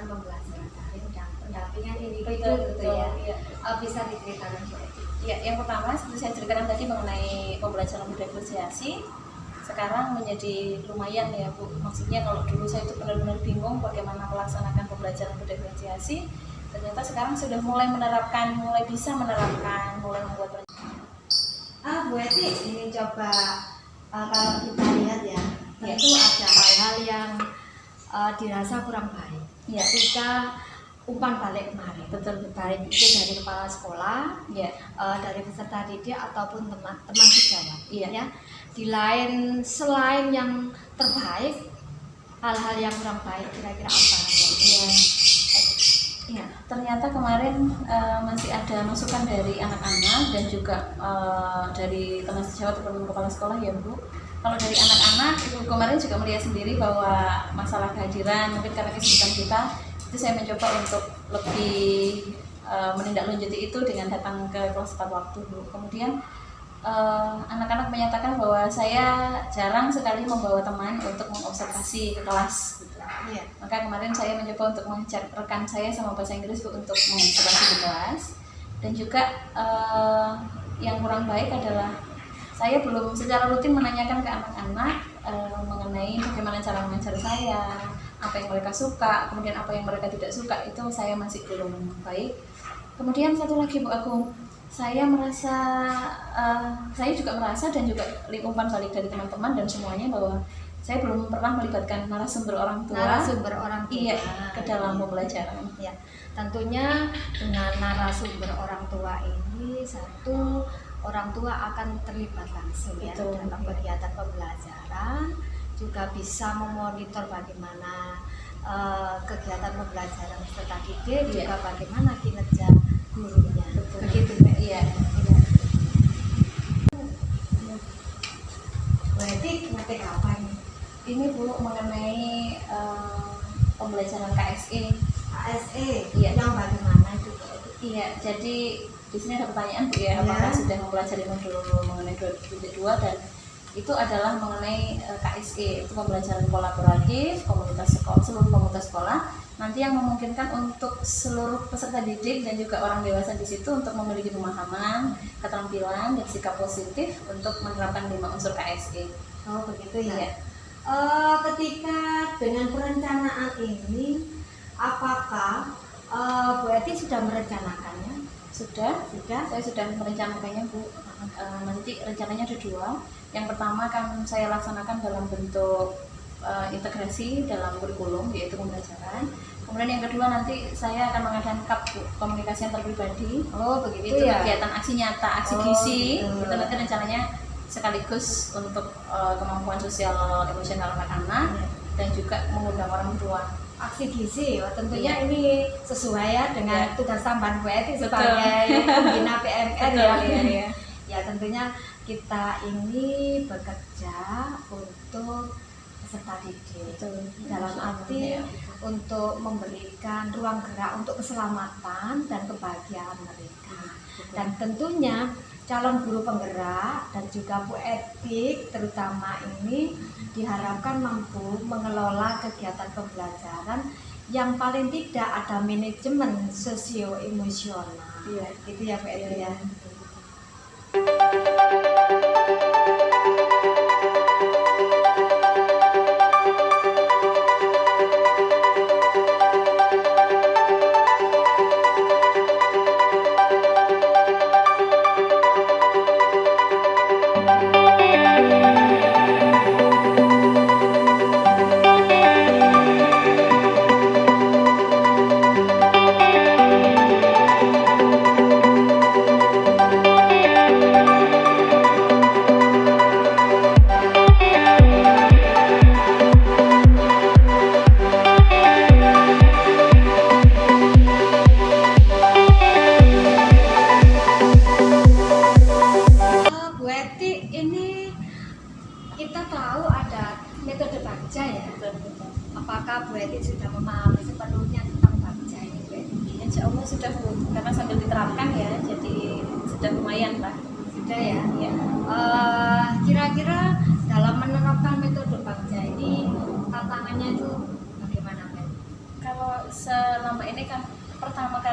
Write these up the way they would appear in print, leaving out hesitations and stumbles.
melakukan pembelajaran daring dan pendampingan individu Betul, gitu ya. iya. Bisa diceritakan Bu Eti? Ya, yang pertama seperti saya ceritakan tadi mengenai pembelajaran berdifferensiasi, sekarang menjadi lumayan ya Bu. Maksudnya kalau dulu saya itu benar-benar bingung bagaimana melaksanakan pembelajaran berdifferensiasi, ternyata sekarang sudah mulai menerapkan, mulai bisa menerapkan, mulai membuat Bu Eti ini coba kalau kita lihat ya, tentu ada hal-hal yang dirasa kurang baik. Ya. Ketika umpan balik kemarin, betul baik itu dari kepala sekolah, ya, dari peserta didik ataupun teman-teman sejawat. Iya. Ya. Selain yang terbaik, hal-hal yang kurang baik kira-kira apa? ya. Ya, ternyata kemarin masih ada masukan dari anak-anak dan juga dari teman sejawat ataupun kepala sekolah ya Bu. Kalau dari anak-anak itu kemarin juga melihat sendiri bahwa masalah kehadiran mungkin karena kesibukan kita, itu saya mencoba untuk lebih menindaklanjuti itu dengan datang ke kelas tepat waktu Bu. Kemudian anak-anak menyatakan bahwa saya jarang sekali membawa teman untuk mengobservasi ke kelas gitu. Iya. Maka kemarin saya mencoba untuk mengajak rekan saya sama bahasa Inggris untuk mengobservasi di kelas. Dan juga yang kurang baik adalah saya belum secara rutin menanyakan ke anak-anak mengenai bagaimana cara mengajar saya, apa yang mereka suka, kemudian apa yang mereka tidak suka, itu saya masih belum baik. Kemudian satu lagi Bu Agung, saya juga merasa dan juga umpan balik dari teman-teman dan semuanya bahwa saya belum pernah melibatkan narasumber orang tua iya, ke dalam pembelajaran. Ya, tentunya dengan narasumber orang tua ini, satu, orang tua akan terlibat langsung ya dalam kegiatan pembelajaran, juga bisa memonitor bagaimana kegiatan pembelajaran peserta didik, juga bagaimana kinerja gurunya. Begitu Mbak. Iya. Berarti ngerti apa ini? Ini Bu mengenai pembelajaran KSE. Iya. Yang bagaimana itu? Iya, jadi di sini ada pertanyaan Bu ya, apakah sudah mempelajari modul mengenai 2.2 dan itu adalah mengenai KSE, itu pembelajaran kolaboratif komunitas sekolah, seluruh komunitas sekolah, nanti yang memungkinkan untuk seluruh peserta didik dan juga orang dewasa di situ untuk memiliki pemahaman, keterampilan dan sikap positif untuk menerapkan 5 unsur KSE. Oh begitu ya. Iya. Ketika dengan perencanaan ini, apakah Bu Eti sudah merencanakannya? Sudah. Saya sudah merencanakannya Bu. Nanti rencananya ada 2. Yang pertama akan saya laksanakan dalam bentuk integrasi dalam kurikulum, yaitu pembelajaran. Kemudian yang kedua nanti saya akan mengadakan komunikasi antar pribadi. Oh begitu itu ya. Kegiatan aksi nyata, aksi gizi. Gitu. Itu nanti rencananya sekaligus untuk kemampuan sosial emosional anak-anak dan juga mengundang orang tua. Aksi gizi, tentunya ini sesuai ya dengan tugas tambahan Bu Eti Betul. sebagai pembina PMR ya. Ya tentunya kita ini bekerja untuk peserta didik. Dalam arti untuk memberikan ruang gerak untuk keselamatan dan kebahagiaan mereka. Dan tentunya calon guru penggerak dan juga Bu Eti terutama ini diharapkan mampu mengelola kegiatan pembelajaran yang paling tidak ada manajemen sosio-emosional. Iya. Itu ya Bu Eti ya. Kita tahu ada metode Bagja ya. Apakah Bu Eti sudah memahami sepenuhnya tentang Bagja ini Bu Eti? Insya Allah sudah Bu, karena sambil diterapkan ya, jadi sudah lumayan lah. Sudah ya. Ya. Kira-kira dalam menerapkan metode Bagja ini tantangannya itu bagaimana Bu Eti? Kalau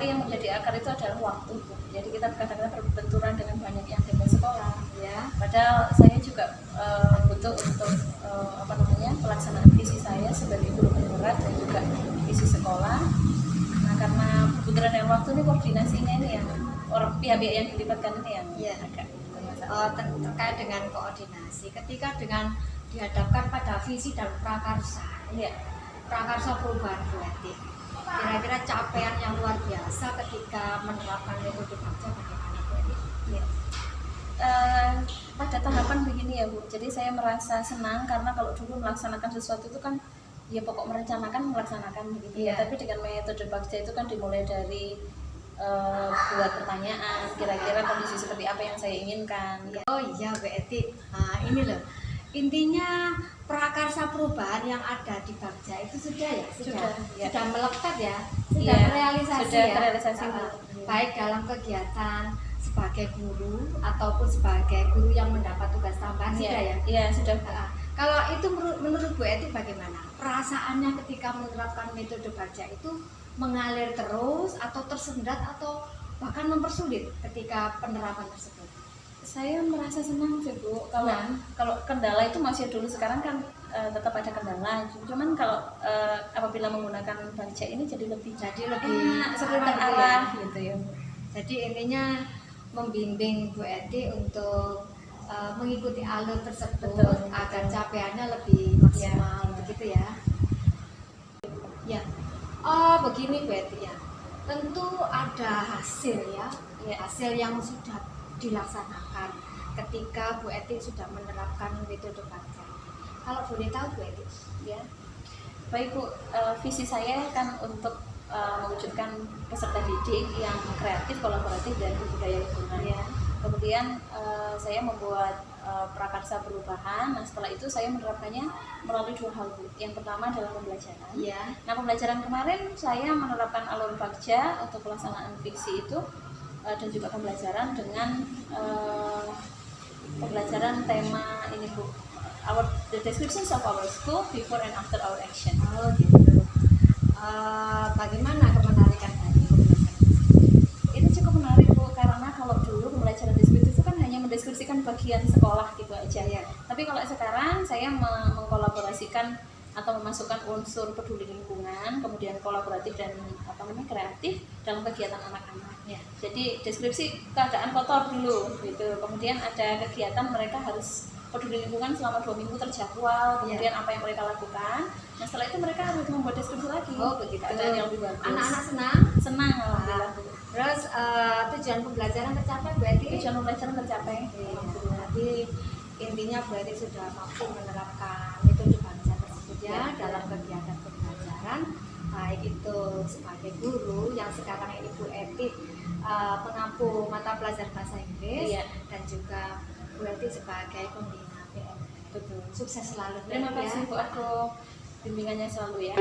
seringkali yang menjadi akar itu adalah waktu, Bu. Jadi kita kadang-kadang berbenturan dengan banyaknya agenda sekolah. Ya. Padahal saya juga butuh untuk pelaksanaan visi saya sebagai guru penggerak dan juga visi sekolah. Nah, karena kebetulan dengan waktu ini koordinasinya ini yang pihak-pihak yang dilibatkan ini yang agak terkait dengan koordinasi. Ketika dengan dihadapkan pada visi dan prakarsa, prakarsa perubahan Bu Eti, kira-kira capaian yang luar biasa ketika menerapkan metode Bagja bagaimana Bu Eti? Pada tahapan begini ya Bu, jadi saya merasa senang karena kalau dulu melaksanakan sesuatu itu kan ya pokok merencanakan melaksanakan begitu ya. Tapi dengan metode Bagja itu kan dimulai dari buat pertanyaan, kira-kira kondisi seperti apa yang saya inginkan. Oh iya Bu Eti, nah ini loh intinya prakarsa perubahan yang ada di Bagja itu sudah melekat ya, sudah terrealisasi baik dalam kegiatan sebagai guru ataupun sebagai guru yang mendapat tugas tambahan sudah. Kalau itu menurut Bu Eti bagaimana perasaannya ketika menerapkan metode Bagja itu? Mengalir terus atau tersendat atau bahkan mempersulit ketika penerapan tersebut? Saya merasa senang sih Bu. Kalau kendala itu masih dulu, sekarang kan tetap ada kendala. Cuman kalau apabila menggunakan Bagja ini jadi lebih seperti terarah gitu ya. Jadi intinya membimbing Bu Eti untuk mengikuti alur tersebut agar capaiannya lebih maksimal begitu ya. Ya. Oh begini Bu Eti ya, tentu ada hasil hasil yang sudah dilaksanakan ketika Bu Eti sudah menerapkan metode Bagja. Kalau boleh tahu Bu Eti? Baik Bu, visi saya kan untuk mewujudkan peserta didik yang kreatif, kolaboratif, dan berbudaya lingkungan. Kemudian saya membuat prakarsa perubahan. Nah setelah itu saya menerapkannya melalui 2 hal Bu. Yang pertama adalah pembelajaran. Nah pembelajaran kemarin saya menerapkan alur Bagja untuk pelaksanaan fiksi itu dan juga pembelajaran dengan pembelajaran tema ini Bu, the descriptions of our school before and after our action. Oh gitu. Bagaimana kemenarikan tadi pembelajaran? Itu cukup menarik Bu, karena kalau dulu pembelajaran deskriptif itu kan hanya mendeskripsikan bagian sekolah gitu aja Tapi kalau sekarang saya mengkolaborasikan atau memasukkan unsur peduli lingkungan, kemudian kolaboratif dan kreatif dalam kegiatan anak-anak. Jadi deskripsi keadaan kotor dulu gitu. Kemudian ada kegiatan mereka harus peduli lingkungan selama 2 minggu terjadwal, kemudian apa yang mereka lakukan. Nah setelah itu mereka harus membuat deskripsi lagi. Oh begitu. Keadaan yang lebih bagus. Anak-anak senang alhamdulillah. Terus tujuan pembelajaran tercapai Bu Eti? Tujuan pembelajaran tercapai. Jadi intinya Bu Eti sudah mampu menerapkan metode Bagja tersebut dalam kegiatan pembelajaran, baik itu sebagai guru yang sekarang ini Bu Eti pengampu mata pelajaran bahasa Inggris dan juga Bu Eti sebagai pembina PMK. Betul. Sukses selalu. Terima kasih Bu, aku bimbingannya selalu ya.